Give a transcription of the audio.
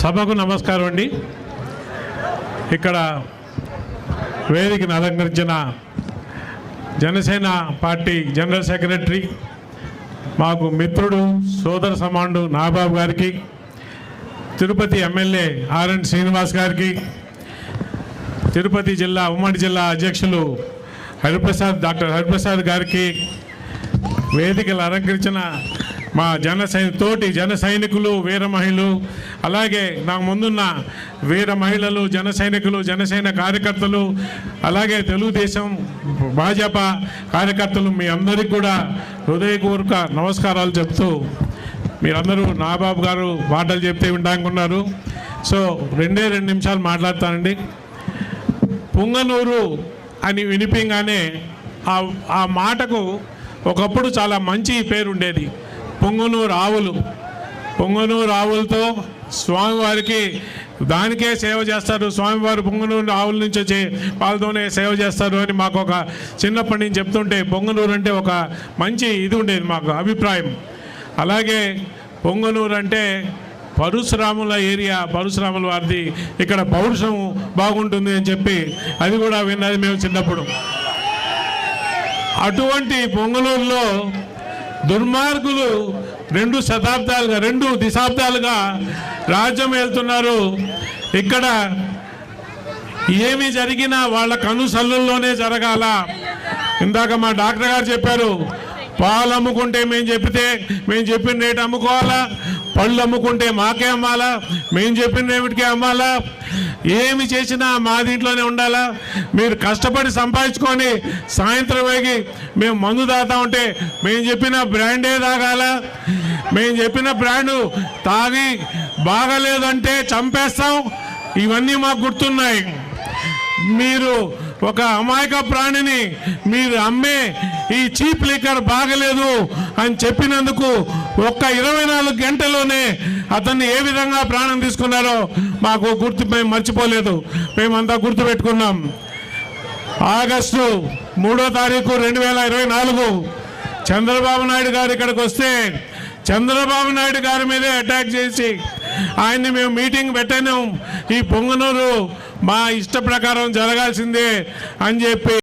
సభకు నమస్కారం అండి. ఇక్కడ వేదికను అలంకరించిన జనసేన పార్టీ జనరల్ సెక్రటరీ, మాకు మిత్రుడు, సోదర సమానుడు నాగబాబు గారికి, తిరుపతి ఎమ్మెల్యే ఆర్ఎన్ శ్రీనివాస్ గారికి, తిరుపతి జిల్లా ఉమ్మడి జిల్లా అధ్యక్షులు డాక్టర్ హరిప్రసాద్ గారికి, వేదికలు అలంకరించిన మా తోటి జన సైనికులు, వీర మహిళలు, అలాగే నాకు ముందున్న వీర మహిళలు, జన సైనికులు, జనసేన కార్యకర్తలు, అలాగే తెలుగుదేశం భాజపా కార్యకర్తలు, మీ అందరికీ కూడా హృదయపూర్వక నమస్కారాలు చెప్తూ, మీరందరూ నాగబాబు గారు మాటలు చెప్తే వింటానుకున్నారు. సో 2 నిమిషాలు మాట్లాడతానండి. పుంగనూరు అని వినిపించగానే ఆ మాటకు ఒకప్పుడు చాలా మంచి పేరు ఉండేది. పొంగనూరు ఆవులు, పొంగనూరు ఆవులతో స్వామివారికి దానికే సేవ చేస్తారు. స్వామివారు పొంగనూరు ఆవుల నుంచి వచ్చే పాలతోనే సేవ చేస్తారు అని మాకు ఒక చిన్నప్పటి నుంచి చెప్తుంటే, పొంగనూరు అంటే ఒక మంచి ఇది ఉండేది మాకు అభిప్రాయం. అలాగే పొంగనూరు అంటే పరశురాముల ఏరియా, పరశురాముల వారిది, ఇక్కడ పౌరుషం బాగుంటుంది అని చెప్పి అది కూడా విన్నది మేము చిన్నప్పుడు. అటువంటి పొంగనూరులో దుర్మార్గులు 2 దశాబ్దాలుగా రాజ్యం వెళ్తున్నారు. ఇక్కడ ఏమి జరిగినా వాళ్ళ కనుసల్లుల్లోనే జరగాల. ఇందాక మా డాక్టర్ గారు చెప్పారు, పాలు అమ్ముకుంటే మేము చెప్పిన రేటు అమ్ముకోవాలా, పళ్ళు అమ్ముకుంటే మాకే అమ్మాలా, మేము చెప్పిన రేటుకే అమ్మాలా, ఏమి చేసినా మా దీంట్లోనే ఉండాలా. మీరు కష్టపడి సంపాదించుకొని సాయంత్రం వేగి మేము మందు తాగుతా ఉంటే మేము చెప్పిన బ్రాండే తాగాల, మేము చెప్పిన బ్రాండు తాగి బాగలేదంటే చంపేస్తాం. ఇవన్నీ మాకు గుర్తున్నాయి. మీరు ఒక అమాయక ప్రాణిని మీరు అమ్మే ఈ చీప్ లిక్కర్ బాగలేదు అని చెప్పినందుకు ఒక్క 24 గంటల్లోనే అతన్ని ఏ విధంగా ప్రాణం తీసుకున్నారో మాకు మేము మర్చిపోలేదు. మేమంతా గుర్తుపెట్టుకున్నాం. ఆగస్టు 3వ తారీఖు 2024 చంద్రబాబు నాయుడు గారు ఇక్కడికి వస్తే చంద్రబాబు నాయుడు గారి మీదే అటాక్ చేసి ఆయన్ని మేము మీటింగ్ పెట్టాను. ఈ పొంగనూరు మా ఇష్ట ప్రకారం జరగాల్సిందే అని చెప్పి